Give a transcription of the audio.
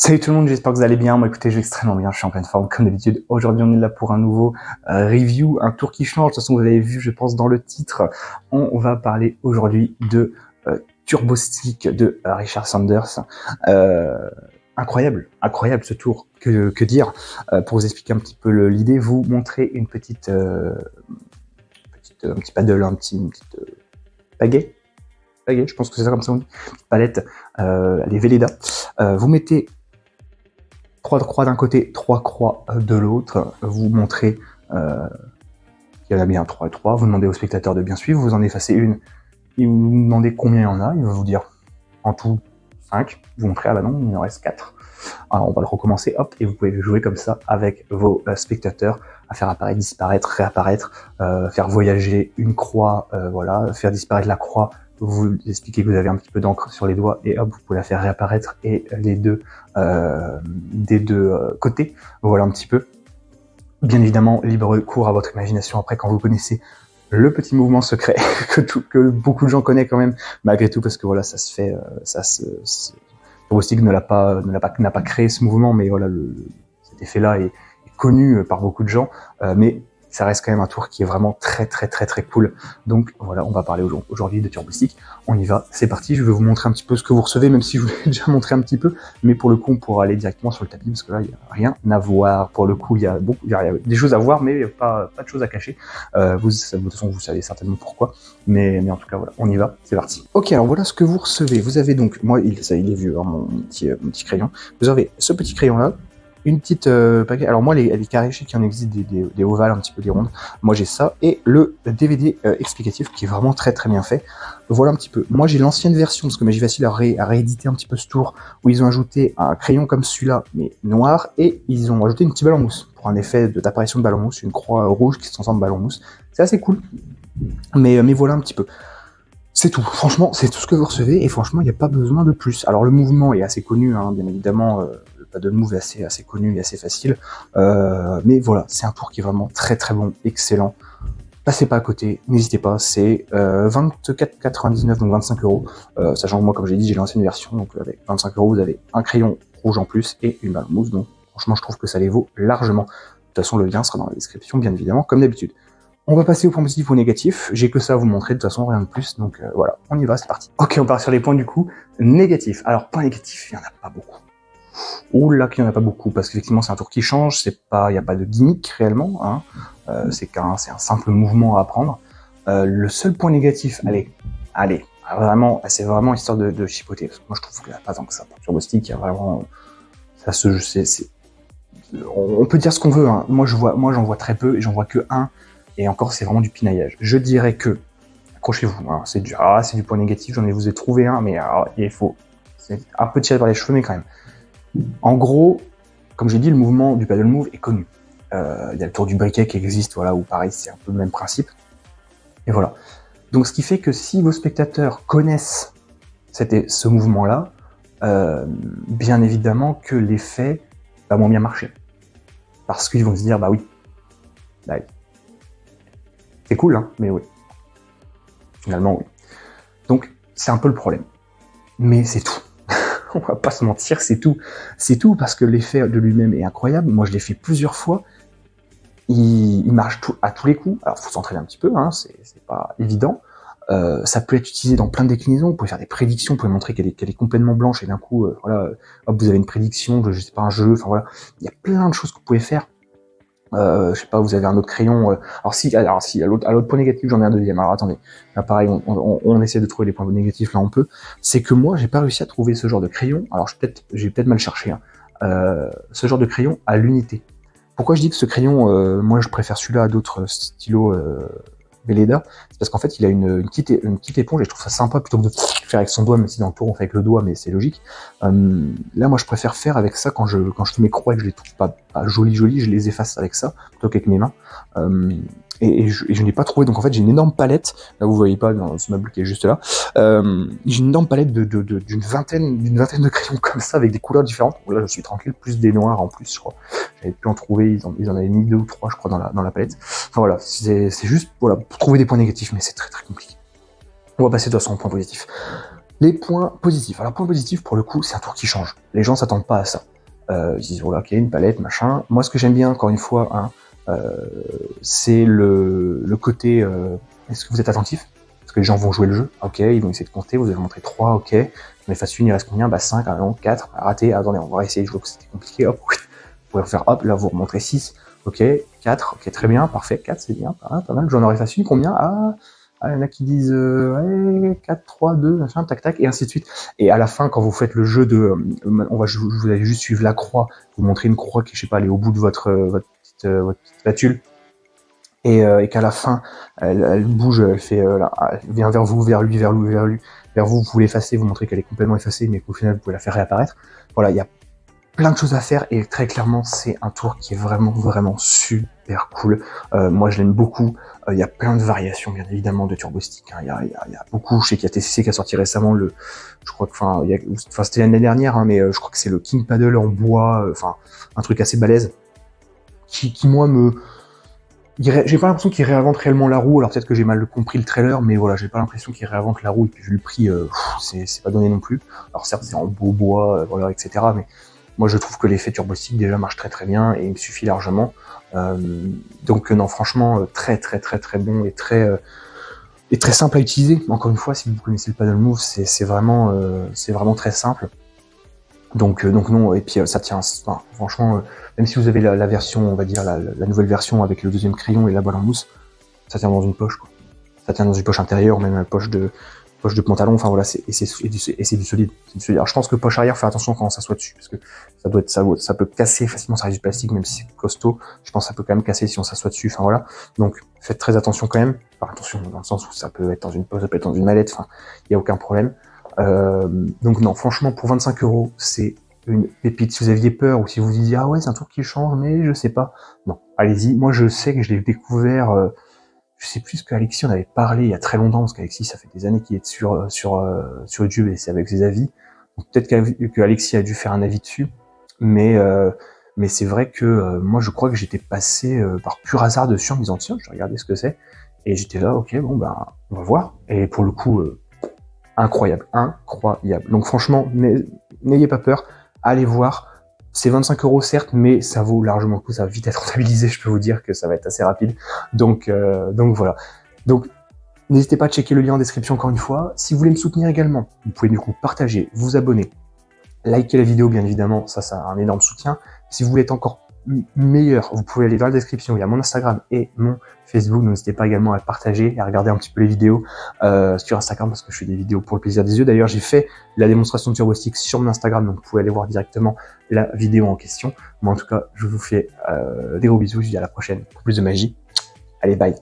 Salut tout le monde, j'espère que vous allez bien. Moi écoutez, je vais extrêmement bien, je suis en pleine forme comme d'habitude. Aujourd'hui on est là pour un nouveau review, un tour qui change. De toute façon vous avez vu, je pense, dans le titre. On va parler aujourd'hui de Turbo Stick de Richard Sanders. Incroyable ce tour, que dire. Pour vous expliquer un petit peu l'idée, vous montrer une petite, un petit paddle, une petite baguette, je pense que c'est ça comme ça on dit, palette, les Velleda. Vous mettez 3 croix d'un côté, 3 croix de l'autre. Vous montrez qu'il y en a bien 3 et 3. Vous demandez au spectateur de bien suivre. Vous en effacez une. Et vous demandez combien il y en a. Il va vous dire en tout 5. Vous montrez, ah bah non, il en reste 4. Alors on va le recommencer, hop, et vous pouvez jouer comme ça avec vos spectateurs, à faire apparaître, disparaître, réapparaître, faire voyager une croix, voilà, faire disparaître la croix. Vous expliquez que vous avez un petit peu d'encre sur les doigts et hop, vous pouvez la faire réapparaître et des deux côtés. Voilà un petit peu. Bien évidemment, libre cours à votre imagination après quand vous connaissez le petit mouvement secret que beaucoup de gens connaissent quand même, malgré tout, parce que voilà, ça se fait, Turbo Stick n'a pas créé ce mouvement, mais voilà, cet effet-là est connu par beaucoup de gens, mais ça reste quand même un tour qui est vraiment très cool. Donc voilà, on va parler aujourd'hui de Turbo Stick. On y va, c'est parti. Je vais vous montrer un petit peu ce que vous recevez, même si je vous l'ai déjà montré un petit peu, mais pour le coup, on pourra aller directement sur le tapis, parce que là, il n'y a rien à voir. Pour le coup, il y a des choses à voir, mais pas de choses à cacher. De toute façon, vous savez certainement pourquoi, mais en tout cas, voilà, on y va, c'est parti. Ok, alors voilà ce que vous recevez. Vous avez donc, moi, il est vieux, hein, mon petit crayon. Vous avez ce petit crayon-là, une petite paquet. Alors moi, les carrés, je sais qu'il y en existe des ovales, un petit peu des rondes. Moi, j'ai ça et le DVD explicatif qui est vraiment très bien fait. Voilà un petit peu. Moi, j'ai l'ancienne version parce que Magie Facile a réédité un petit peu ce tour où ils ont ajouté un crayon comme celui-là, mais noir, et ils ont ajouté une petite balle en mousse pour un effet d'apparition de balle en mousse, une croix rouge qui se transforme en balle en mousse. C'est assez cool. Mais voilà un petit peu. C'est tout, franchement, c'est tout ce que vous recevez, et franchement, il n'y a pas besoin de plus. Alors, le mouvement est assez connu, hein, bien évidemment, le paddle move est assez connu et assez facile, mais voilà, c'est un tour qui est vraiment très bon, excellent. Passez pas à côté, n'hésitez pas, c'est 24,99, donc 25€, sachant que moi, comme j'ai dit, j'ai l'ancienne version, donc avec 25€, vous avez un crayon rouge en plus et une balle mousse, donc franchement, je trouve que ça les vaut largement. De toute façon, le lien sera dans la description, bien évidemment, comme d'habitude. On va passer au point positif ou négatif. J'ai que ça à vous montrer, de toute façon, rien de plus. Donc voilà, on y va, c'est parti. Ok, on part sur les points du coup. Négatifs. Alors, point négatif, il n'y en a pas beaucoup. Oula, qu'il n'y en a pas beaucoup, parce qu'effectivement, c'est un tour qui change. Il n'y a pas de gimmick réellement. Hein. C'est un simple mouvement à apprendre. Le seul point négatif, allez, vraiment, c'est vraiment histoire de chipoter. Parce que moi, je trouve qu'il n'y a pas tant que ça. Pour Turbo Stick, il y a vraiment. On peut dire ce qu'on veut. Hein. Moi, j'en vois très peu et j'en vois que un. Et encore, c'est vraiment du pinaillage. Je dirais que, accrochez-vous, hein, c'est du point négatif, vous ai trouvé un, mais alors, c'est un peu tiré par les cheveux, mais quand même. En gros, comme j'ai dit, le mouvement du paddle move est connu. Il y a le tour du briquet qui existe, voilà, où pareil, c'est un peu le même principe. Et voilà. Donc, ce qui fait que si vos spectateurs connaissent ce mouvement-là, bien évidemment que l'effet va moins bien marcher. Parce qu'ils vont se dire, bah oui. C'est cool, hein, mais oui. Finalement, oui. Donc, c'est un peu le problème. Mais c'est tout. On va pas se mentir, c'est tout. C'est tout parce que l'effet de lui-même est incroyable. Moi, je l'ai fait plusieurs fois. Il marche à tous les coups. Alors, il faut s'entraîner un petit peu, hein, c'est pas évident. Ça peut être utilisé dans plein de déclinaisons. Vous pouvez faire des prédictions, vous pouvez montrer qu'elle est complètement blanche et d'un coup, voilà, hop, vous avez une prédiction de, je sais pas, un jeu. Enfin voilà, il y a plein de choses que vous pouvez faire. Je sais pas, vous avez un autre crayon. Alors si, à l'autre point négatif, j'en ai un deuxième. Alors attendez, là pareil, on essaie de trouver les points négatifs là on peut. C'est que moi, j'ai pas réussi à trouver ce genre de crayon. Alors j'ai peut-être mal cherché. Hein. Ce genre de crayon à l'unité. Pourquoi je dis que ce crayon, moi je préfère celui-là à d'autres stylos Velleda, c'est parce qu'en fait il a une petite éponge et je trouve ça sympa plutôt que de faire avec son doigt, même si dans le tour on fait avec le doigt, mais c'est logique. Là moi je préfère faire avec ça quand je fais mes croix et que je les trouve pas jolies, je les efface avec ça plutôt qu'avec mes mains. Et je n'ai pas trouvé, donc en fait j'ai une énorme palette, là vous voyez pas dans ce meuble qui est juste là, j'ai une énorme palette d'une vingtaine de crayons comme ça avec des couleurs différentes. Bon, là je suis tranquille, plus des noirs en plus je crois, j'avais pu en trouver, ils en avaient mis 2 ou 3 je crois dans la palette. Enfin voilà, c'est juste voilà, pour trouver des points négatifs, mais c'est très compliqué. On va passer de toute façon aux points positifs. Les points positifs. Alors, point positif, pour le coup, c'est un tour qui change. Les gens s'attendent pas à ça. Ils disent voilà, ok, une palette, machin. Moi, ce que j'aime bien, encore une fois, hein, c'est le côté est-ce que vous êtes attentif? Parce que les gens vont jouer le jeu, ok, ils vont essayer de compter, vous allez montrer 3, ok, mais phase 1, il reste combien? Bah 5, ah non, 4, raté, attendez, on va essayer, je vois que c'était compliqué, hop, vous pouvez faire hop, là vous remontrez 6, ok, 4, ok, très bien, parfait, 4 c'est bien, pas mal, j'en aurais phase 1, combien? Il y en a qui disent ouais, 4, 3, 2, machin, tac, tac, et ainsi de suite. Et à la fin, quand vous faites le jeu de, vous allez juste suivre la croix, vous montrez une croix qui, je sais pas, elle est au bout de votre petite spatule, et qu'à la fin, elle bouge, elle fait, elle vient vers vous, vers lui, vers lui, vers lui, vers vous, vous pouvez l'effacer, vous montrez qu'elle est complètement effacée, mais qu'au final, vous pouvez la faire réapparaître. Voilà, il y a plein de choses à faire, et très clairement, c'est un tour qui est vraiment, vraiment super cool. Moi, je l'aime beaucoup. Il y a plein de variations, bien évidemment, de Turbo Stick. Hein. Il y a beaucoup. Je sais qu'il y a TCC qui a sorti récemment je crois que, c'était l'année dernière, hein, mais je crois que c'est le King Paddle en bois, un truc assez balèze, qui moi j'ai pas l'impression qu'il réinvente réellement la roue, alors peut-être que j'ai mal compris le trailer, mais voilà, j'ai pas l'impression qu'il réinvente la roue, et puis vu le prix, c'est pas donné non plus. Alors certes, c'est en beau bois, voilà, etc., mais moi je trouve que l'effet Turbo Stick déjà marche très très bien, et il me suffit largement. Donc non, franchement, très très très très bon, et très simple à utiliser. Encore une fois, si vous connaissez le Paddle Move, c'est vraiment très simple. Donc non, et puis ça tient, franchement, même si vous avez la version, on va dire la nouvelle version avec le deuxième crayon et la balle en mousse, ça tient dans une poche, quoi. Ça tient dans une poche intérieure, même une poche de pantalon, enfin voilà, c'est du solide. Alors je pense que poche arrière, faire attention quand ça soit dessus, parce que ça peut casser facilement, ça reste du plastique, même si c'est costaud, je pense que ça peut quand même casser si on s'assoit dessus, enfin voilà. Donc faites très attention quand même, enfin attention dans le sens où ça peut être dans une poche, ça peut être dans une mallette, enfin, il y a aucun problème. Donc non, franchement, pour 25 €, c'est une pépite. Si vous aviez peur, ou si vous disiez ah ouais, c'est un truc qui change, mais je sais pas, non, allez-y. Moi, je sais que je l'ai découvert, je sais plus ce qu'Alexis en avait parlé il y a très longtemps, parce qu'Alexis, ça fait des années qu'il est sur YouTube, et c'est avec ses avis. Donc peut-être qu'Alexis a dû faire un avis dessus, mais c'est vrai que moi, je crois que j'étais passé par pur hasard dessus en me disant tiens, je vais regarder ce que c'est, et j'étais là, ok, bon ben, on va voir. Et pour le coup, incroyable, incroyable. Donc franchement, n'ayez pas peur, allez voir. C'est 25 € certes, mais ça vaut largement le coup, ça va vite être rentabilisé, je peux vous dire que ça va être assez rapide. Donc voilà. Donc n'hésitez pas à checker le lien en description encore une fois. Si vous voulez me soutenir également, vous pouvez du coup partager, vous abonner, liker la vidéo bien évidemment, ça a un énorme soutien. Si vous voulez être encore meilleur, vous pouvez aller dans la description, il y a mon Instagram et mon Facebook, n'hésitez pas également à partager et à regarder un petit peu les vidéos sur Instagram, parce que je fais des vidéos pour le plaisir des yeux. D'ailleurs, j'ai fait la démonstration de Turbo Stick sur mon Instagram, donc vous pouvez aller voir directement la vidéo en question. Moi en tout cas, je vous fais des gros bisous, je vous dis à la prochaine pour plus de magie. Allez, bye.